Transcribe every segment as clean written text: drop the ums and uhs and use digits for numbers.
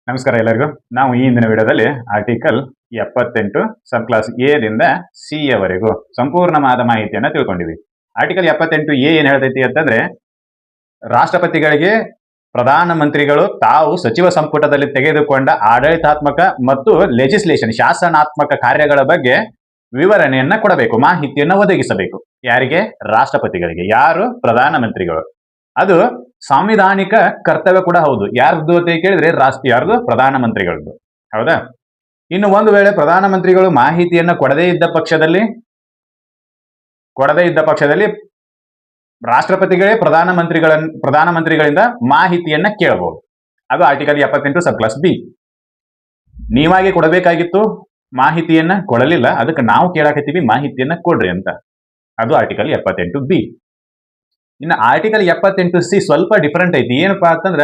ನಮಸ್ಕಾರ ಎಲ್ಲರಿಗೂ. ನಾವು ಈ ಇಂದಿನ ವಿಡಿಯೋದಲ್ಲಿ ಆರ್ಟಿಕಲ್ 78 ಸಬ್ ಕ್ಲಾಸ್ ಎ ದಿಂದ ಸಿ ಯವರೆಗೂ ಸಂಪೂರ್ಣವಾದ ಮಾಹಿತಿಯನ್ನು ತಿಳ್ಕೊಂಡಿವಿ. ಆರ್ಟಿಕಲ್ 78 ಎ ಏನ್ ಹೇಳ್ತೈತಿ ಅಂತಂದ್ರೆ, ರಾಷ್ಟ್ರಪತಿಗಳಿಗೆ ಪ್ರಧಾನಮಂತ್ರಿಗಳು ತಾವು ಸಚಿವ ಸಂಪುಟದಲ್ಲಿ ತೆಗೆದುಕೊಂಡ ಆಡಳಿತಾತ್ಮಕ ಮತ್ತು ಲೆಜಿಸ್ಲೇಷನ್ ಶಾಸನಾತ್ಮಕ ಕಾರ್ಯಗಳ ಬಗ್ಗೆ ವಿವರಣೆಯನ್ನ ಕೊಡಬೇಕು, ಮಾಹಿತಿಯನ್ನ ಒದಗಿಸಬೇಕು. ಯಾರಿಗೆ? ರಾಷ್ಟ್ರಪತಿಗಳಿಗೆ. ಯಾರು? ಪ್ರಧಾನಮಂತ್ರಿಗಳು. ಅದು ಸಾಂವಿಧಾನಿಕ ಕರ್ತವ್ಯ ಕೂಡ ಹೌದು. ಯಾರ್ದು ಅಂತ ಕೇಳಿದ್ರೆ ಯಾರ್ದು? ಪ್ರಧಾನಮಂತ್ರಿಗಳದ್ದು. ಹೌದಾ? ಇನ್ನು ಒಂದು ವೇಳೆ ಪ್ರಧಾನಮಂತ್ರಿಗಳು ಮಾಹಿತಿಯನ್ನ ಕೊಡದೇ ಇದ್ದ ಪಕ್ಷದಲ್ಲಿ ರಾಷ್ಟ್ರಪತಿಗಳೇ ಪ್ರಧಾನಮಂತ್ರಿಗಳಿಂದ ಮಾಹಿತಿಯನ್ನ ಕೇಳಬಹುದು. ಅದು ಆರ್ಟಿಕಲ್ 78 ಸಬ್ ಕ್ಲಾಸ್ ಬಿ. ನೀವಾಗೆ ಕೊಡಬೇಕಾಗಿತ್ತು, ಮಾಹಿತಿಯನ್ನ ಕೊಡಲಿಲ್ಲ, ಅದಕ್ಕೆ ನಾವು ಕೇಳಾಕತ್ತೀವಿ ಮಾಹಿತಿಯನ್ನ ಕೊಡ್ರಿ ಅಂತ. ಅದು ಆರ್ಟಿಕಲ್ 78 ಬಿ. ಇನ್ನು ಆರ್ಟಿಕಲ್ 78 ಸಿ ಸ್ವಲ್ಪ ಡಿಫರೆಂಟ್ ಐತಿ. ಏನಪ್ಪಾ ಅಂತಂದ್ರ,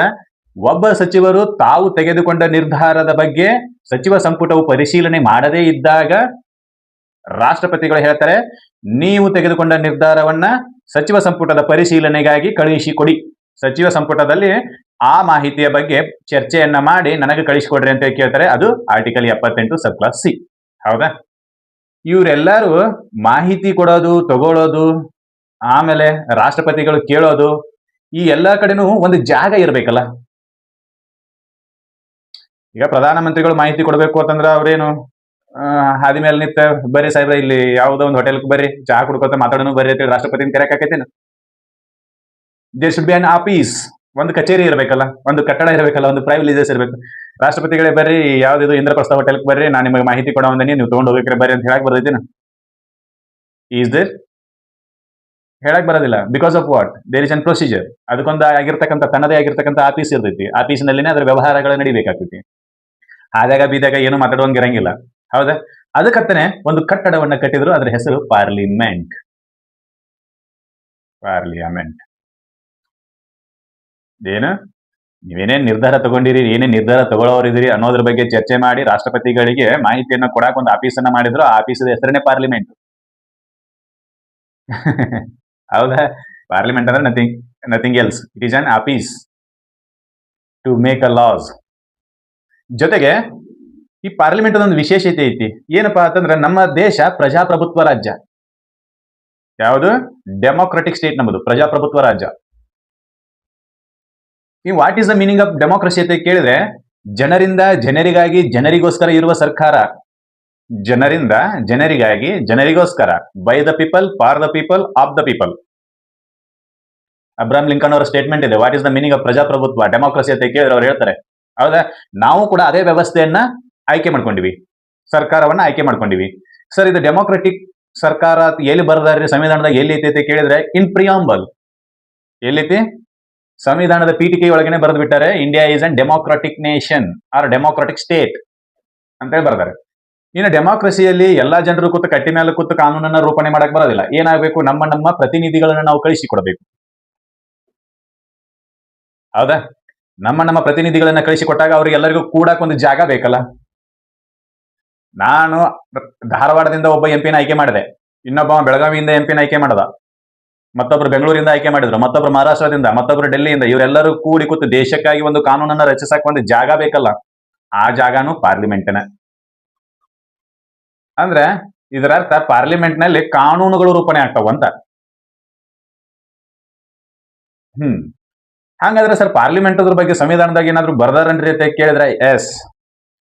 ಒಬ್ಬ ಸಚಿವರು ತಾವು ತೆಗೆದುಕೊಂಡ ನಿರ್ಧಾರದ ಬಗ್ಗೆ ಸಚಿವ ಸಂಪುಟವು ಪರಿಶೀಲನೆ ಮಾಡದೇ ಇದ್ದಾಗ ರಾಷ್ಟ್ರಪತಿಗಳು ಹೇಳ್ತಾರೆ, ನೀವು ತೆಗೆದುಕೊಂಡ ನಿರ್ಧಾರವನ್ನ ಸಚಿವ ಸಂಪುಟದ ಪರಿಶೀಲನೆಗಾಗಿ ಕಳುಹಿಸಿಕೊಡಿ, ಸಚಿವ ಸಂಪುಟದಲ್ಲಿ ಆ ಮಾಹಿತಿಯ ಬಗ್ಗೆ ಚರ್ಚೆಯನ್ನ ಮಾಡಿ ನನಗೆ ಕಳಿಸಿಕೊಡ್ರಿ ಅಂತ ಕೇಳ್ತಾರೆ. ಅದು ಆರ್ಟಿಕಲ್ 78 ಸಬ್ ಕ್ಲಾಸ್ ಸಿ. ಹೌದಾ? ಇವರೆಲ್ಲರೂ ಮಾಹಿತಿ ಕೊಡೋದು, ತಗೊಳ್ಳೋದು, ಆಮೇಲೆ ರಾಷ್ಟ್ರಪತಿಗಳು ಕೇಳೋದು, ಈ ಎಲ್ಲಾ ಕಡೆನೂ ಒಂದು ಜಾಗ ಇರಬೇಕಲ್ಲ. ಈಗ ಪ್ರಧಾನಮಂತ್ರಿಗಳು ಮಾಹಿತಿ ಕೊಡಬೇಕು ಅಂತಂದ್ರ ಅವ್ರೇನು ಹಾದಿ ಮೇಲೆ ನಿಂತ ಬರ್ರಿ ಸಾಹೇಬ್ರ ಇಲ್ಲಿ ಯಾವುದೋ ಒಂದು ಹೋಟೆಲ್ ಬರ್ರಿ ಚಹಾ ಕುಡ್ಕೋತ ಮಾತಾಡೋನು ಬರ್ರಿ ಅಂತ ರಾಷ್ಟ್ರಪತಿ ಕರೆಯಕಾಕೈತೇನು? There should be an office. ಒಂದು ಕಚೇರಿ ಇರಬೇಕಲ್ಲ, ಒಂದು ಕಟ್ಟಡ ಇರಬೇಕಲ್ಲ, ಒಂದು ಪ್ರೈವಿಲೇಜಸ್ ಇರಬೇಕು. ರಾಷ್ಟ್ರಪತಿಗಳೇ ಬರ್ರಿ ಯಾವ್ದು ಇಂದ್ರಪ್ರಸ್ಥ ಹೋಟೆಲ್ ಬರ್ರಿ, ನಾನು ನಿಮಗೆ ಮಾಹಿತಿ ಕೊಡೋ ಬಂದೀನಿ, ನೀವು ತಗೊಂಡು ಹೋಗ್ಬೇಕ್ರೆ ಬರ್ರಿ ಅಂತ ಹೇಳಕ್ ಬರ್ತೈತೇನು? Is there? ಹೇಳಕ್ ಬರೋದಿಲ್ಲ. Because of what? There is an procedure. ಅದಕ್ಕೊಂದು ಆಗಿರ್ತಕ್ಕಂಥ ತನ್ನದೇ ಆಗಿರ್ತಕ್ಕಂಥ ಆಫೀಸ್ ಇರ್ತೈತಿ. ಆಫೀಸ್ನಲ್ಲಿನೇ ಅದರ ವ್ಯವಹಾರಗಳು ನಡಿಬೇಕಾಗ್ತೈತಿ. ಆದಾಗ ಬೀದಾಗ ಏನು ಮಾತಾಡುವಂಗೆ ಇರಂಗಿಲ್ಲ. ಹೌದಾ? ಅದಕ್ಕಂತಾನೆ ಒಂದು ಕಟ್ಟಡವನ್ನ ಕಟ್ಟಿದ್ರು, ಅದರ ಹೆಸರು ಪಾರ್ಲಿಮೆಂಟ್. ಏನು ನೀವೇನೇನ್ ನಿರ್ಧಾರ ತಗೊಂಡಿರಿ, ಏನೇನ್ ನಿರ್ಧಾರ ತಗೊಳ್ಳೋರಿದ್ದೀರಿ ಅನ್ನೋದ್ರ ಬಗ್ಗೆ ಚರ್ಚೆ ಮಾಡಿ ರಾಷ್ಟ್ರಪತಿಗಳಿಗೆ ಮಾಹಿತಿಯನ್ನ ಕೊಡಾಕ ಒಂದು ಆಫೀಸನ್ನ ಮಾಡಿದ್ರು. ಆ ಆಫೀಸದ ಹೆಸರೇ ಪಾರ್ಲಿಮೆಂಟ್. ಹೌದಾ? ಪಾರ್ಲಿಮೆಂಟ್ ಅಂದ್ರೆ nothing else. It is an office to make a laws. ಜೊತೆಗೆ ಈ ಪಾರ್ಲಿಮೆಂಟ್ ಒಂದು ವಿಶೇಷತೆ ಐತಿ. ಏನಪ್ಪಾ ಅಂತಂದ್ರೆ, ನಮ್ಮ ದೇಶ ಪ್ರಜಾಪ್ರಭುತ್ವ ರಾಜ್ಯ. ಯಾವುದು? ಡೆಮೋಕ್ರೆಟಿಕ್ ಸ್ಟೇಟ್ ನಮ್ಮದು, ಪ್ರಜಾಪ್ರಭುತ್ವ ರಾಜ್ಯ. ಈ what is the meaning of democracy ಅಂತ ಕೇಳಿದ್ರೆ, ಜನರಿಂದ ಜನರಿಗಾಗಿ ಜನರಿಗೋಸ್ಕರ ಇರುವ ಸರ್ಕಾರ. ಜನರಿಂದ ಜನರಿಗಾಗಿ ಜನರಿಗೋಸ್ಕರ, by the people, for the people, of the people. Abraham Lincoln ಅವರ ಸ್ಟೇಟ್ಮೆಂಟ್ ಇದೆ, what is the meaning of ಪ್ರಜಾಪ್ರಭುತ್ವ, ಡೆಮೋಕ್ರಸಿ ಅಂತ ಕೇಳಿದ್ರೆ ಅವ್ರು ಹೇಳ್ತಾರೆ. ಹೌದಾ? ನಾವು ಕೂಡ ಅದೇ ವ್ಯವಸ್ಥೆಯನ್ನ ಆಯ್ಕೆ ಮಾಡ್ಕೊಂಡಿವಿ, ಸರ್ಕಾರವನ್ನ ಆಯ್ಕೆ ಮಾಡ್ಕೊಂಡಿವಿ. ಸರ್, ಇದು ಡೆಮೋಕ್ರೆಟಿಕ್ ಸರ್ಕಾರ ಎಲ್ಲಿ ಬರ್ದಾರ್ರಿ ಸಂವಿಧಾನದಾಗ, ಎಲ್ಲಿ ಐತಿ ಅಂತ ಕೇಳಿದ್ರೆ, ಇನ್ ಪ್ರಿಯಾಂಬಲ್. ಎಲ್ಲೈತಿ? ಸಂವಿಧಾನದ ಪೀಠಿಕೆ ಒಳಗನೆ ಬರೆದು ಬಿಟ್ಟಾರೆ, India is an democratic nation or democratic state ಅಂತ ಹೇಳಿ ಬರ್ತಾರೆ. ಇನ್ನು ಡೆಮೋಕ್ರಸಿಯಲ್ಲಿ ಎಲ್ಲಾ ಜನರು ಕೂತು ಕಟ್ಟಿ ಮೇಲೆ ಕೂತು ಕಾನೂನನ್ನ ರೂಪಣೆ ಮಾಡಕ್ ಬರೋದಿಲ್ಲ. ಏನಾಗಬೇಕು? ನಮ್ಮ ಪ್ರತಿನಿಧಿಗಳನ್ನ ನಾವು ಕಳಿಸಿಕೊಡಬೇಕು. ಹೌದಾ? ನಮ್ಮ ಪ್ರತಿನಿಧಿಗಳನ್ನ ಕಳಿಸಿಕೊಟ್ಟಾಗ ಅವ್ರಿಗೆ ಎಲ್ಲರಿಗೂ ಕೂಡಕ್ ಒಂದು ಜಾಗ ಬೇಕಲ್ಲ. ನಾನು ಧಾರವಾಡದಿಂದ ಒಬ್ಬ ಎಂಪಿನ ಆಯ್ಕೆ ಮಾಡಿದೆ, ಇನ್ನೊಬ್ಬ ಬೆಳಗಾವಿಯಿಂದ ಎಂಪಿನ ಆಯ್ಕೆ ಮಾಡದ, ಮತ್ತೊಬ್ರು ಬೆಂಗಳೂರಿಂದ ಆಯ್ಕೆ ಮಾಡಿದ್ರು, ಮತ್ತೊಬ್ರು ಮಹಾರಾಷ್ಟ್ರದಿಂದ, ಮತ್ತೊಬ್ರು ಡೆಲ್ಲಿಯಿಂದ. ಇವರೆಲ್ಲರೂ ಕೂಡಿ ಕೂತು ದೇಶಕ್ಕಾಗಿ ಒಂದು ಕಾನೂನನ್ನ ರಚಿಸಕ್ ಒಂದು ಜಾಗ ಬೇಕಲ್ಲ. ಆ ಜಾಗನೂ ಪಾರ್ಲಿಮೆಂಟ್ನ. ಅಂದ್ರೆ ಇದರ ಅರ್ಥ ಪಾರ್ಲಿಮೆಂಟ್ ನಲ್ಲಿ ಕಾನೂನುಗಳು ರೂಪಣೆ ಆಗ್ತಾವಂತ. ಹಾಗಾದ್ರೆ ಸರ್, ಪಾರ್ಲಿಮೆಂಟ್ ಅದ್ರ ಬಗ್ಗೆ ಸಂವಿಧಾನದಾಗ ಏನಾದ್ರು ಬರ್ದಾರನ್ರಿ ಅಂತ ಕೇಳಿದ್ರೆ, ಎಸ್,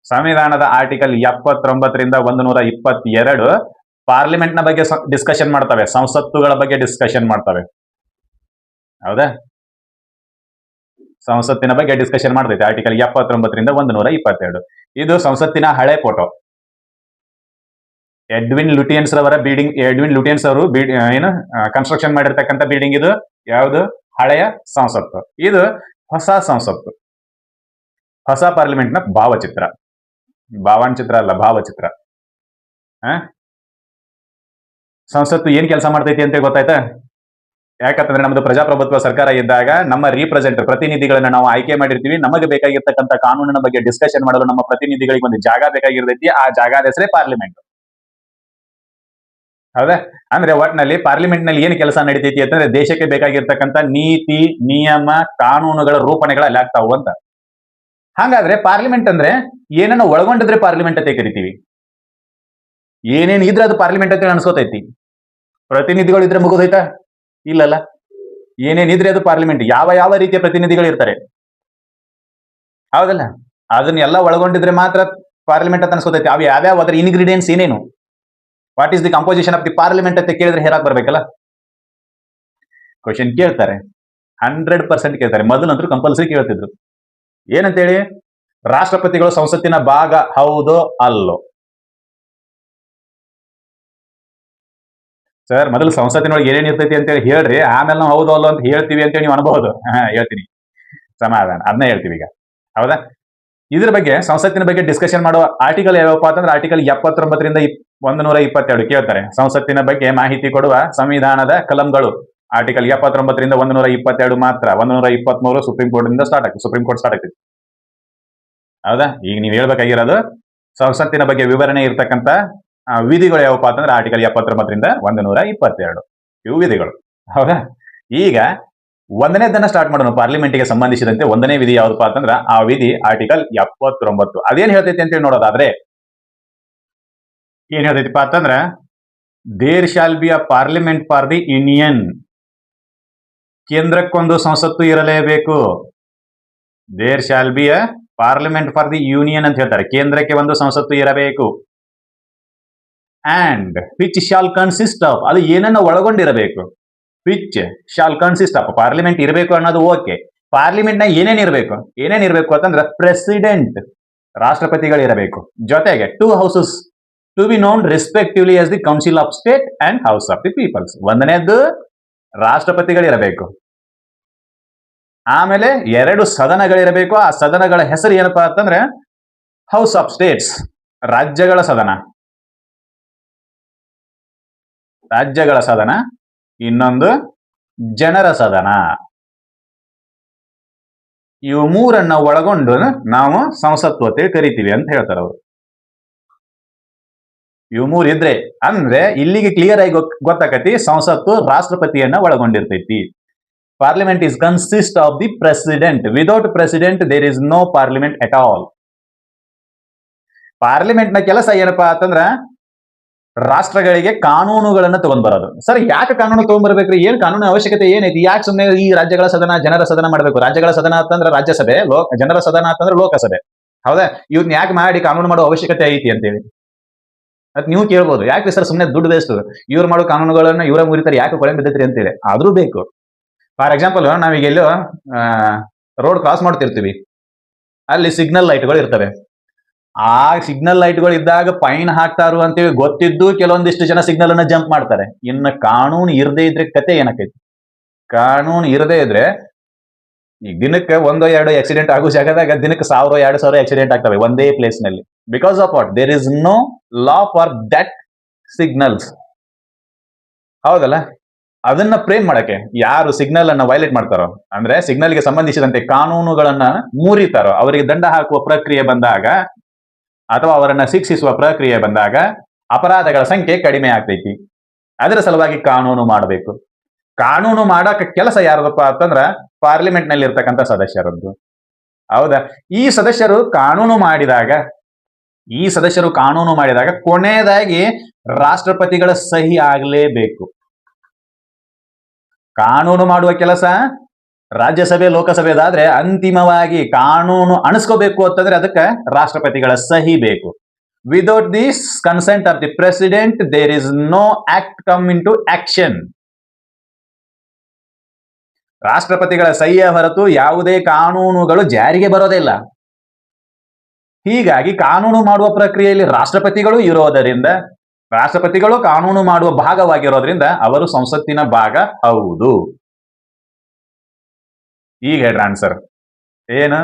ಸಂವಿಧಾನದ ಆರ್ಟಿಕಲ್ 79 122 ಪಾರ್ಲಿಮೆಂಟ್ ನ ಬಗ್ಗೆ ಡಿಸ್ಕಷನ್ ಮಾಡ್ತವೆ, ಸಂಸತ್ತುಗಳ ಬಗ್ಗೆ ಡಿಸ್ಕಷನ್ ಮಾಡ್ತವೆ. ಹೌದಾ? ಸಂಸತ್ತಿನ ಬಗ್ಗೆ ಡಿಸ್ಕಷನ್ ಮಾಡ್ತೈತೆ ಆರ್ಟಿಕಲ್ 79 122. ಇದು ಸಂಸತ್ತಿನ ಹಳೆ ಫೋಟೋ. ಎಡ್ವಿನ್ ಲುಟಿಯನ್ಸ್ ಅವರು ಏನು ಕನ್ಸ್ಟ್ರಕ್ಷನ್ ಮಾಡಿರ್ತಕ್ಕಂಥ ಬಿಲ್ಡಿಂಗ್ ಇದು. ಯಾವುದು? ಹಳೆಯ ಸಂಸತ್ತು. ಇದು ಹೊಸ ಸಂಸತ್ತು, ಹೊಸ ಪಾರ್ಲಿಮೆಂಟ್ ನ ಭಾವಚಿತ್ರ. ಭಾವಚಿತ್ರ ಅಲ್ಲ, ಭಾವಚಿತ್ರ. ಸಂಸತ್ತು ಏನ್ ಕೆಲಸ ಮಾಡ್ತೈತಿ ಅಂತ ಗೊತ್ತಾಯ್ತಾ? ಯಾಕಂತಂದ್ರೆ ನಮ್ದು ಪ್ರಜಾಪ್ರಭುತ್ವ ಸರ್ಕಾರ ಇದ್ದಾಗ ನಮ್ಮ ಪ್ರತಿನಿಧಿಗಳನ್ನ ನಾವು ಆಯ್ಕೆ ಮಾಡಿರ್ತೀವಿ. ನಮಗೆ ಬೇಕಾಗಿರ್ತಕ್ಕಂಥ ಕಾನೂನಿನ ಬಗ್ಗೆ ಡಿಸ್ಕಷನ್ ಮಾಡಲು ನಮ್ಮ ಪ್ರತಿನಿಧಿಗಳಿಗೆ ಒಂದು ಜಾಗ ಬೇಕಾಗಿರ್ತೈತಿ. ಆ ಜಾಗದ ಹೆಸರೇ ಪಾರ್ಲಿಮೆಂಟ್. ಹೌದಾ? ಅಂದ್ರೆ ಒಟ್ನಲ್ಲಿ ಪಾರ್ಲಿಮೆಂಟ್ ನಲ್ಲಿ ಏನು ಕೆಲಸ ನಡೀತೈತಿ ಅಂತಂದ್ರೆ, ದೇಶಕ್ಕೆ ಬೇಕಾಗಿರ್ತಕ್ಕಂಥ ನೀತಿ, ನಿಯಮ, ಕಾನೂನುಗಳ ರೂಪಣೆಗಳು ಅಲ್ಲಿ ಆಗ್ತಾವು ಅಂತ. ಹಾಗಾದ್ರೆ ಪಾರ್ಲಿಮೆಂಟ್ ಅಂದ್ರೆ ಏನನ್ನ ಒಳಗೊಂಡಿದ್ರೆ ಪಾರ್ಲಿಮೆಂಟ್ ಅಂತ ಕರಿತೀವಿ. ಏನೇನ್ ಇದ್ರೆ ಅದು ಪಾರ್ಲಿಮೆಂಟ್ ಅಂತ ಅನ್ಸ್ಕೋತೈತಿ. ಪ್ರತಿನಿಧಿಗಳು ಇದ್ರೆ ಮುಗಿದೋಯ್ತಾ? ಇಲ್ಲಲ್ಲ. ಏನೇನಿದ್ರೆ ಅದು ಪಾರ್ಲಿಮೆಂಟ್. ಯಾವ ಯಾವ ರೀತಿಯ ಪ್ರತಿನಿಧಿಗಳು ಇರ್ತಾರೆ, ಹೌದಲ್ಲ? ಅದನ್ನೆಲ್ಲ ಒಳಗೊಂಡಿದ್ರೆ ಮಾತ್ರ ಪಾರ್ಲಿಮೆಂಟ್ ಅಂತ ಅನ್ಸ್ಕೋತೈತಿ. ಅವು ಯಾವ್ಯಾವ ಅದರ ಇನ್ಗ್ರೀಡಿಯೆಂಟ್ಸ್ ಏನೇನು, what is the composition of the parliament ಅಂತ ಕೇಳಿದ್ರೆ ಹೇಳಕ್ ಬರ್ಬೇಕಲ್ಲ. ಕ್ವಶನ್ ಕೇಳ್ತಾರೆ, 100% ಕೇಳ್ತಾರೆ. ಮೊದಲಂತೂ ಕಂಪಲ್ಸರಿ ಕೇಳ್ತಿದ್ರು. ಏನಂತೇಳಿ, ರಾಷ್ಟ್ರಪತಿಗಳು ಸಂಸತ್ತಿನ ಭಾಗ ಹೌದೋ ಅಲ್ಲೋ? ಸರ್, ಮೊದಲು ಸಂಸತ್ತಿನೊಳಗೆ ಏನೇನ್ ಇರ್ತೈತಿ ಅಂತ ಹೇಳಿ ಹೇಳ್ರಿ, ಆಮೇಲೆ ನಾವು ಹೌದೋ ಅಲ್ಲೋ ಅಂತ ಹೇಳ್ತೀವಿ ಅಂತ ನೀವು ಅನ್ಬಹುದು. ಹೇಳ್ತೀನಿ, ಸಮಾಧಾನ, ಅದನ್ನ ಹೇಳ್ತೀವಿ ಈಗ. ಹೌದಾ? ಇದ್ರ ಬಗ್ಗೆ, ಸಂಸತ್ತಿನ ಬಗ್ಗೆ ಡಿಸ್ಕಷನ್ ಮಾಡುವ ಆರ್ಟಿಕಲ್ ಯಾವಪ್ಪ ಅಂತಂದ್ರೆ ಆರ್ಟಿಕಲ್ 79ರಿಂದ 122 ಕೇಳ್ತಾರೆ. ಸಂಸತ್ತಿನ ಬಗ್ಗೆ ಮಾಹಿತಿ ಕೊಡುವ ಸಂವಿಧಾನದ ಕಲಂಗಳು ಆರ್ಟಿಕಲ್ 79ರಿಂದ 122 ಮಾತ್ರ. 123 ಸುಪ್ರೀಂ ಕೋರ್ಟ್ ಸ್ಟಾರ್ಟ್ ಆಗ್ತದೆ. ಹೌದಾ? ಈಗ ನೀವು ಹೇಳ್ಬೇಕಾಗಿರೋದು ಸಂಸತ್ತಿನ ಬಗ್ಗೆ ವಿವರಣೆ ಇರ್ತಕ್ಕಂಥ ವಿಧಿಗಳು ಯಾವಪ್ಪ ಅಂತಂದ್ರೆ ಆರ್ಟಿಕಲ್ 79ರಿಂದ 122 ಇವು ವಿಧಿಗಳು. ಹೌದಾ? ಈಗ ಒಂದನೇದನ್ನ ಸ್ಟಾರ್ಟ್ ಮಾಡೋಣ. ಪಾರ್ಲಿಮೆಂಟ್ಗೆ ಸಂಬಂಧಿಸಿದಂತೆ ಒಂದನೇ ವಿಧಿ ಯಾವ್ದಪ್ಪ ಅಂತಂದ್ರ ಆ ವಿಧಿ ಆರ್ಟಿಕಲ್ 79. ಅದೇನ್ ಹೇಳ್ತೈತಿ ಅಂತೇಳಿ ನೋಡೋದಾದ್ರೆ, ಏನ್ ಹೇಳ್ತೈತಿಪ್ಪ ಅಂತಂದ್ರ, there shall be a parliament for the union. ಕೇಂದ್ರಕ್ಕೊಂದು ಸಂಸತ್ತು ಇರಲೇಬೇಕು. There shall be a parliament for the union ಅಂತ ಹೇಳ್ತಾರೆ. ಕೇಂದ್ರಕ್ಕೆ ಒಂದು ಸಂಸತ್ತು ಇರಬೇಕು. And which shall consist of, ಅದು ಏನನ್ನ ಒಳಗೊಂಡಿರಬೇಕು. Which shall consist of, parliament ಇರಬೇಕು ಅನ್ನೋದು ಓಕೆ. ಪಾರ್ಲಿಮೆಂಟ್ ನ ಏನೇನಿರ್ಬೇಕು ಅಂತಂದ್ರೆ, ಪ್ರೆಸಿಡೆಂಟ್ ರಾಷ್ಟ್ರಪತಿಗಳಿರಬೇಕು. ಜೊತೆಗೆ 2 houses to be known respectively as the council of state and house of the peoples. ಒಂದನೇದ್ದು ರಾಷ್ಟ್ರಪತಿಗಳಿರಬೇಕು. ಆಮೇಲೆ 2 ಸದನಗಳಿರಬೇಕು. ಆ ಸದನಗಳ ಹೆಸರು ಏನಪ್ಪಾ ಅಂತಂದ್ರೆ ಹೌಸ್ ಆಫ್ ಸ್ಟೇಟ್ಸ್, ರಾಜ್ಯಗಳ ಸದನ. ಇನ್ನೊಂದು ಜನರ ಸದನ. ಇವು 3 ಒಳಗೊಂಡು ನಾವು ಸಂಸತ್ತು ಅಂತ ಕರಿತೀವಿ ಅಂತ ಹೇಳ್ತಾರೆ ಅವರು. ಇವು 3 ಇದ್ರೆ ಅಂದ್ರೆ ಇಲ್ಲಿಗೆ ಕ್ಲಿಯರ್ ಆಗಿ ಗೊತ್ತಾಕತಿ, ಸಂಸತ್ತು ರಾಷ್ಟ್ರಪತಿಯನ್ನ ಒಳಗೊಂಡಿರ್ತೈತಿ. Parliament is consist of the president. Without president there is no parliament at all. Parliament ನ ಕೆಲಸ ಏನಪ್ಪಾ ಅಂತಂದ್ರ ರಾಷ್ಟ್ರಗಳಿಗೆ ಕಾನೂನುಗಳನ್ನ ತಗೊಂಡ್ ಬರೋದು. ಸರ್, ಯಾಕೆ ಕಾನೂನು ತಗೊಂಡ್ಬರ್ಬೇಕ್ರಿ? ಏನ್ ಕಾನೂನು ಅವಶ್ಯಕತೆ ಏನೈತಿ? ಯಾಕೆ ಸುಮ್ಮನೆ ಈ ರಾಜ್ಯಗಳ ಸದನ, ಜನರ ಸದನ ಮಾಡಬೇಕು? ರಾಜ್ಯಗಳ ಸದನ ಅಂತಂದ್ರೆ ರಾಜ್ಯಸಭೆ, ಜನರ ಸದನ ಅಂತಂದ್ರೆ ಲೋಕಸಭೆ. ಹೌದಾ? ಇವನ್ ಯಾಕೆ ಮಾಡಿ ಕಾನೂನು ಮಾಡೋ ಅವಶ್ಯಕತೆ ಐತಿ ಅಂತೇಳಿ ಅದ್ ನೀವು ಕೇಳ್ಬೋದು. ಯಾಕೆ ಸರ್ ಸುಮ್ಮನೆ ದುಡ್ಡು ವೇಸ್ಟ್, ಇವ್ರು ಮಾಡೋ ಕಾನೂನುಗಳನ್ನ ಇವರ ಮುರಿತಾರೆ, ಯಾಕೆ ಕೊಳೆ ಬಿದ್ದೈತ್ರಿ ಅಂತೇಳಿ. ಆದ್ರೂ ಬೇಕು. ಫಾರ್ ಎಕ್ಸಾಂಪಲ್, ನಾವೀಗ ಎಲ್ಲೋ ರೋಡ್ ಕ್ರಾಸ್ ಮಾಡ್ತಿರ್ತೀವಿ, ಅಲ್ಲಿ ಸಿಗ್ನಲ್ ಲೈಟ್ಗಳು ಇರ್ತವೆ. ಆ ಸಿಗ್ನಲ್ ಲೈಟ್ಗಳು ಇದ್ದಾಗ ಫೈನ್ ಹಾಕ್ತಾರು ಅಂತೇಳಿ ಗೊತ್ತಿದ್ದು ಕೆಲವೊಂದಿಷ್ಟು ಜನ ಸಿಗ್ನಲ್ ಅನ್ನ ಜಂಪ್ ಮಾಡ್ತಾರೆ. ಇನ್ನು ಕಾನೂನು ಇರದೇ ಇದ್ರೆ ಕತೆ ಏನಕ್ಕೈತಿ? ಕಾನೂನು ಇರದೇ ಇದ್ರೆ ಈಗ ದಿನಕ್ಕೆ 1-2 ಆಕ್ಸಿಡೆಂಟ್ ಆಗೋ ಜಾಗದಾಗ ದಿನಕ್ಕೆ 1000-2000 ಆಕ್ಸಿಡೆಂಟ್ ಆಗ್ತವೆ ಒಂದೇ ಪ್ಲೇಸ್ ನಲ್ಲಿ. Because of what? There is no law for that signals. ಹೌದಲ್ಲ? ಅದನ್ನ ಫ್ರೇಮ್ ಮಾಡಕ್ಕೆ ಯಾರು ಸಿಗ್ನಲ್ ಅನ್ನ ವೈಲೇಟ್ ಮಾಡ್ತಾರೋ, ಅಂದ್ರೆ ಸಿಗ್ನಲ್ಗೆ ಸಂಬಂಧಿಸಿದಂತೆ ಕಾನೂನುಗಳನ್ನ ಮುರಿತಾರೋ, ಅವರಿಗೆ ದಂಡ ಹಾಕುವ ಪ್ರಕ್ರಿಯೆ ಬಂದಾಗ ಅಥವಾ ಅವರನ್ನ ಶಿಕ್ಷಿಸುವ ಪ್ರಕ್ರಿಯೆ ಬಂದಾಗ ಅಪರಾಧಗಳ ಸಂಖ್ಯೆ ಕಡಿಮೆ ಆಗ್ತೈತಿ. ಅದರ ಸಲುವಾಗಿ ಕಾನೂನು ಮಾಡಬೇಕು. ಕಾನೂನು ಮಾಡಕ ಕೆಲಸ ಯಾರದಪ್ಪ ಅಂತಂದ್ರ ಪಾರ್ಲಿಮೆಂಟ್ ನಲ್ಲಿ ಇರ್ತಕ್ಕಂಥ ಸದಸ್ಯರದ್ದು. ಹೌದಾ? ಈ ಸದಸ್ಯರು ಕಾನೂನು ಮಾಡಿದಾಗ ಕೊನೆಯದಾಗಿ ರಾಷ್ಟ್ರಪತಿಗಳ ಸಹಿ ಆಗಲೇಬೇಕು. ಕಾನೂನು ಮಾಡುವ ಕೆಲಸ ರಾಜ್ಯಸಭೆ, ಲೋಕಸಭೆದಾದ್ರೆ ಅಂತಿಮವಾಗಿ ಕಾನೂನು ಅಣಿಸ್ಕೋಬೇಕು ಅಂತಂದ್ರೆ ಅದಕ್ಕೆ ರಾಷ್ಟ್ರಪತಿಗಳ ಸಹಿ ಬೇಕು. Without this consent of the president there is no act come into action. ರಾಷ್ಟ್ರಪತಿಗಳ ಸಹಿಯ ಹೊರತು ಯಾವುದೇ ಕಾನೂನುಗಳು ಜಾರಿಗೆ ಬರೋದೇ ಇಲ್ಲ. ಹೀಗಾಗಿ ಕಾನೂನು ಮಾಡುವ ಪ್ರಕ್ರಿಯೆಯಲ್ಲಿ ರಾಷ್ಟ್ರಪತಿಗಳು ಕಾನೂನು ಮಾಡುವ ಭಾಗವಾಗಿರೋದ್ರಿಂದ ಅವರು ಸಂಸತ್ತಿನ ಭಾಗ ಹೌದು. ಈಗ ಹೇಳ್ರ ಆನ್ಸರ್ ಏನು?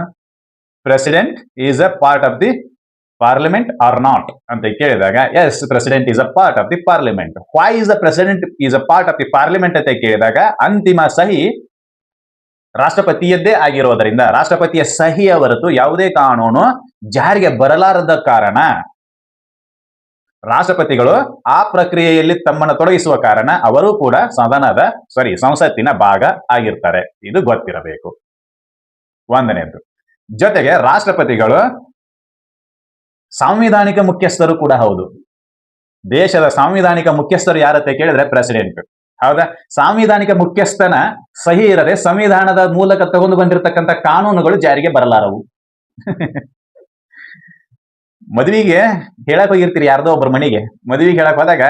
President is a part of the parliament or not ಅಂತ ಕೇಳಿದಾಗ, yes, president is a part of the parliament. Why is the president is a part of the parliament ಅಂತ ಕೇಳಿದಾಗ, ಅಂತಿಮ ಸಹಿ ರಾಷ್ಟ್ರಪತಿಯದ್ದೇ ಆಗಿರೋದರಿಂದ ರಾಷ್ಟ್ರಪತಿಯ ಸಹಿಯ ಹೊರತು ಯಾವುದೇ ಕಾನೂನು ಜಾರಿಗೆ ಬರಲಾರದ ಕಾರಣ ರಾಷ್ಟ್ರಪತಿಗಳು ಆ ಪ್ರಕ್ರಿಯೆಯಲ್ಲಿ ತಮ್ಮನ್ನು ತೊಡಗಿಸುವ ಕಾರಣ ಅವರು ಕೂಡ ಸಂಸತ್ತಿನ ಭಾಗ ಆಗಿರ್ತಾರೆ. ಇದು ಗೊತ್ತಿರಬೇಕು. ಒಂದನೇದು. ಜೊತೆಗೆ ರಾಷ್ಟ್ರಪತಿಗಳು ಸಾಂವಿಧಾನಿಕ ಮುಖ್ಯಸ್ಥರು ಕೂಡ ಹೌದು. ದೇಶದ ಸಾಂವಿಧಾನಿಕ ಮುಖ್ಯಸ್ಥರು ಯಾರತ್ತೆ ಕೇಳಿದ್ರೆ ಪ್ರೆಸಿಡೆಂಟ್. ಹೌದಾ? ಸಾಂವಿಧಾನಿಕ ಮುಖ್ಯಸ್ಥನ ಸಹಿ ಇರದೆ ಸಂವಿಧಾನದ ಮೂಲಕ ತಗೊಂಡು ಬಂದಿರತಕ್ಕಂಥ ಕಾನೂನುಗಳು ಜಾರಿಗೆ ಬರಲಾರವು. ಮದುವೆಗೆ ಹೇಳಕ್ ಹೋಗಿರ್ತೀರಿ ಯಾರ್ದೋ ಒಬ್ಬರ ಮನೆಗೆ, ಮದುವೆಗೆ ಹೇಳಕ್ ಹೋದಾಗ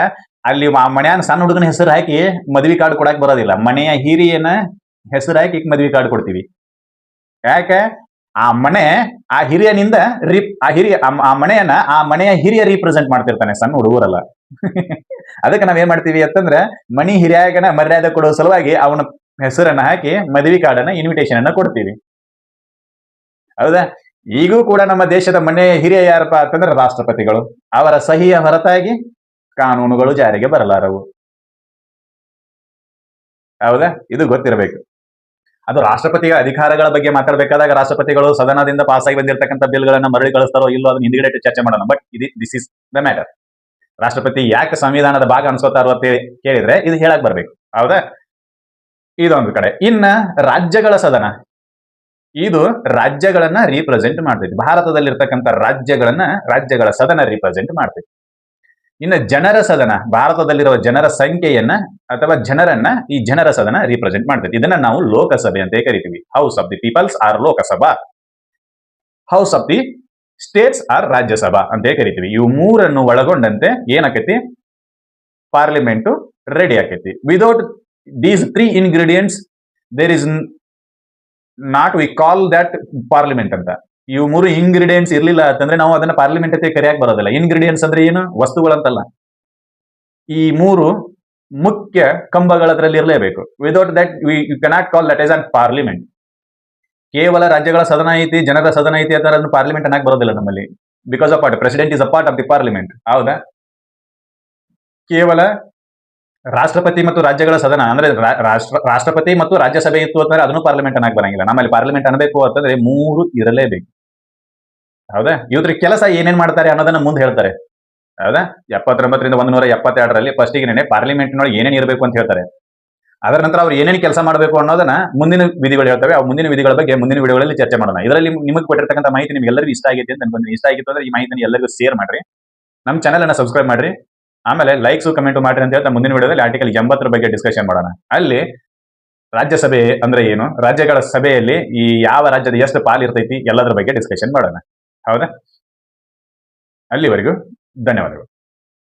ಅಲ್ಲಿ ಮನೆಯ ಸಣ್ಣ ಹುಡುಗನ ಹೆಸರು ಹಾಕಿ ಮದ್ವಿ ಕಾರ್ಡ್ ಕೊಡಕ್ ಬರೋದಿಲ್ಲ. ಮನೆಯ ಹಿರಿಯನ ಹೆಸರು ಹಾಕಿ ಮದ್ವಿ ಕಾರ್ಡ್ ಕೊಡ್ತೀವಿ. ಯಾಕೆ? ಆ ಮನೆ ಆ ಹಿರಿಯನಿಂದ ಆ ಮನೆಯ ಹಿರಿಯ ರೀಪ್ರೆಸೆಂಟ್ ಮಾಡ್ತಿರ್ತಾನೆ, ಸಣ್ಣ ಹುಡುಗರಲ್ಲ. ಅದಕ್ಕೆ ನಾವೇನ್ ಮಾಡ್ತೀವಿ ಅಂತಂದ್ರೆ ಮನಿ ಹಿರಿಯಗನ ಮರ್ಯಾದೆ ಕೊಡೋ ಸಲುವಾಗಿ ಅವನ ಹೆಸರನ್ನ ಹಾಕಿ ಮದ್ವಿ ಕಾರ್ಡ್ ಇನ್ವಿಟೇಷನ್ ಅನ್ನ ಕೊಡ್ತೀವಿ. ಹೌದಾ? ಈಗೂ ಕೂಡ ನಮ್ಮ ದೇಶದ ಮನೆಯ ಹಿರಿಯ ಯಾರಪ್ಪ ಅಂತಂದ್ರೆ ರಾಷ್ಟ್ರಪತಿಗಳು. ಅವರ ಸಹಿಯ ಹೊರತಾಗಿ ಕಾನೂನುಗಳು ಜಾರಿಗೆ ಬರಲಾರವು. ಹೌದಾ? ಇದು ಗೊತ್ತಿರಬೇಕು. ಅದು ರಾಷ್ಟ್ರಪತಿಯ ಅಧಿಕಾರಗಳ ಬಗ್ಗೆ ಮಾತಾಡಬೇಕಾದಾಗ ರಾಷ್ಟ್ರಪತಿಗಳು ಸದನದಿಂದ ಪಾಸ್ ಆಗಿ ಬಂದಿರತಕ್ಕಂಥ ಬಿಲ್ಗಳನ್ನ ಮರಳಿ ಕಳಿಸ್ತಾರೋ ಇಲ್ಲೋ ಅದನ್ನ ಹಿಂದ್ಗಡೆ ಚರ್ಚೆ ಮಾಡೋಣ. But this is the matter. ರಾಷ್ಟ್ರಪತಿ ಯಾಕೆ ಸಂವಿಧಾನದ ಭಾಗ ಅನ್ಸ್ಕೋತಾರೋ ಅಂತ ಕೇಳಿದ್ರೆ ಇದು ಹೇಳಕ್ ಬರ್ಬೇಕು. ಹೌದಾ? ಇದೊಂದು ಕಡೆ. ಇನ್ನ ರಾಜ್ಯಗಳ ಸದನ, ಇದು ರಾಜ್ಯಗಳನ್ನ ರೀಪ್ರೆಸೆಂಟ್ ಮಾಡ್ತೈತಿ. ಭಾರತದಲ್ಲಿರ್ತಕ್ಕಂಥ ರಾಜ್ಯಗಳ ಸದನ ರೀಪ್ರೆಸೆಂಟ್ ಮಾಡ್ತೈತಿ. ಇನ್ನು ಜನರ ಸದನ, ಭಾರತದಲ್ಲಿರುವ ಜನರ ಸಂಖ್ಯೆಯನ್ನ ಅಥವಾ ಜನರನ್ನ ಈ ಜನರ ಸದನ ರೀಪ್ರೆಸೆಂಟ್ ಮಾಡ್ತೈತಿ. ಇದನ್ನ ನಾವು ಲೋಕಸಭೆ ಅಂತ ಕರಿತೀವಿ. House of the peoples or Lok Sabha, house of the states or Rajya Sabha ಅಂತ ಕರಿತೀವಿ. ಇವು ಮೂರನ್ನು ಒಳಗೊಂಡಂತೆ ಏನಾಕೈತಿ? ಪಾರ್ಲಿಮೆಂಟ್ ರೆಡಿ ಆಕೈತಿ. Without these 3 ingredients there is not we call that parliament ಅಂತ. ಇವು 3 ಇಂಗ್ರೀಡಿಯೆಂಟ್ಸ್ ಇರ್ಲಿಲ್ಲ ಅಂತಂದ್ರೆ ನಾವು ಅದನ್ನ ಪಾರ್ಲಿಮೆಂಟ್ ಅಂತ ಕರೆಯಕ್ ಬರೋದಿಲ್ಲ. ಇಂಗ್ರೀಡಿಯೆಂಟ್ಸ್ ಅಂದ್ರೆ ಏನು? ವಸ್ತುಗಳಂತಲ್ಲ. ಈ 3 ಮುಖ್ಯ ಕಂಬಗಳದ್ರಲ್ಲಿ ಇರಲೇಬೇಕು. Without that you cannot call that is an parliament. ಕೇವಲ ರಾಜ್ಯಗಳ ಸದನ ಐತಿ, ಜನರ ಸದನ ಐತಿ ಅಂತ ಅದನ್ನು ಪಾರ್ಲಿಮೆಂಟ್ ಅನ್ನಕ್ ಬರೋದಿಲ್ಲ ನಮ್ಮಲ್ಲಿ. Because of president is a part of the parliament. ಹೌದಾ? ಕೇವಲ ರಾಷ್ಟ್ರಪತಿ ಮತ್ತು ರಾಜ್ಯಗಳ ಸದನ ಅಂದ್ರೆ ರಾಷ್ಟ್ರಪತಿ ಮತ್ತು ರಾಜ್ಯಸಭೆ ಇತ್ತು ಅಂತಂದ್ರೆ ಅದನ್ನು ಪಾರ್ಲಿಮೆಂಟ್ ಅನ್ನಕ್ ಬರಂಗಿಲ್ಲ. ನಮ್ಮಲ್ಲಿ ಪಾರ್ಲಿಮೆಂಟ್ ಅನ್ಬೇಕು ಅಂತಂದ್ರೆ 3 ಇರಲೇಬೇಕು. ಹೌದಾ? ಇವ್ರ ಕೆಲಸ ಏನೇನ್ ಮಾಡ್ತಾರೆ ಅನ್ನೋದನ್ನ ಮುಂದೆ ಹೇಳ್ತಾರೆ. ಹೌದಾ? 79ರಿಂದ 172ರಲ್ಲಿ ಫಸ್ಟಿಗೆ ಪಾರ್ಲಿಮೆಂಟ್ನೊಳಗೆ ಏನೇನ್ ಇರಬೇಕು ಅಂತ ಹೇಳ್ತಾರೆ. ಅದರ ನಂತರ ಅವ್ರು ಏನೇನು ಕೆಲಸ ಮಾಡಬೇಕು ಅನ್ನೋದನ್ನ ಮುಂದಿನ ವಿಧಿಗಳು ಹೇಳ್ತವೆ. ಆ ಮುಂದಿನ ವಿಧಿಗಳ ಬಗ್ಗೆ ಮುಂದಿನ ವಿಡಿಯೋಗಳಲ್ಲಿ ಚರ್ಚೆ ಮಾಡೋಣ. ಇದರಲ್ಲಿ ನಿಮಗೆ ಕೊಟ್ಟಿರ್ತಕ್ಕಂಥ ಮಾಹಿತಿ ನಿಮ್ಗೆ ಎಲ್ಲರಿಗೂ ಇಷ್ಟ ಆಗಿದೆ ಅಂತ ಅನ್ಕೊಂಡ್ರೆ, ಇಷ್ಟ ಆಗಿತ್ತು ಅಂದ್ರೆ ಈ ಮಾಹಿತಿನ ಎಲ್ಲರಿಗೂ ಶೇರ್ ಮಾಡ್ರಿ, ನಮ್ಮ ಚಾನೆಲ್ ಅನ್ನ ಸಬ್ಸ್ಕ್ರೈಬ್ ಮಾಡ್ರಿ, ಆಮೇಲೆ ಲೈಕ್ಸ್ ಕಮೆಂಟ್ ಮಾಡ್ರಿ ಅಂತ ಹೇಳ್ತಾ ಮುಂದಿನ ವಿಡಿಯೋದಲ್ಲಿ ಆರ್ಟಿಕಲ್ 80 ಬಗ್ಗೆ ಡಿಸ್ಕಷನ್ ಮಾಡೋಣ. ಅಲ್ಲಿ ರಾಜ್ಯಸಭೆ ಅಂದ್ರೆ ಏನು, ರಾಜ್ಯಗಳ ಸಭೆಯಲ್ಲಿ ಈ ಯಾವ ರಾಜ್ಯದ ಎಷ್ಟು ಪಾಲ್ ಇರ್ತೈತಿ ಎಲ್ಲದರ ಬಗ್ಗೆ ಡಿಸ್ಕಷನ್ ಮಾಡೋಣ. ಹೌದಾ? ಅಲ್ಲಿವರೆಗೂ ಧನ್ಯವಾದಗಳು.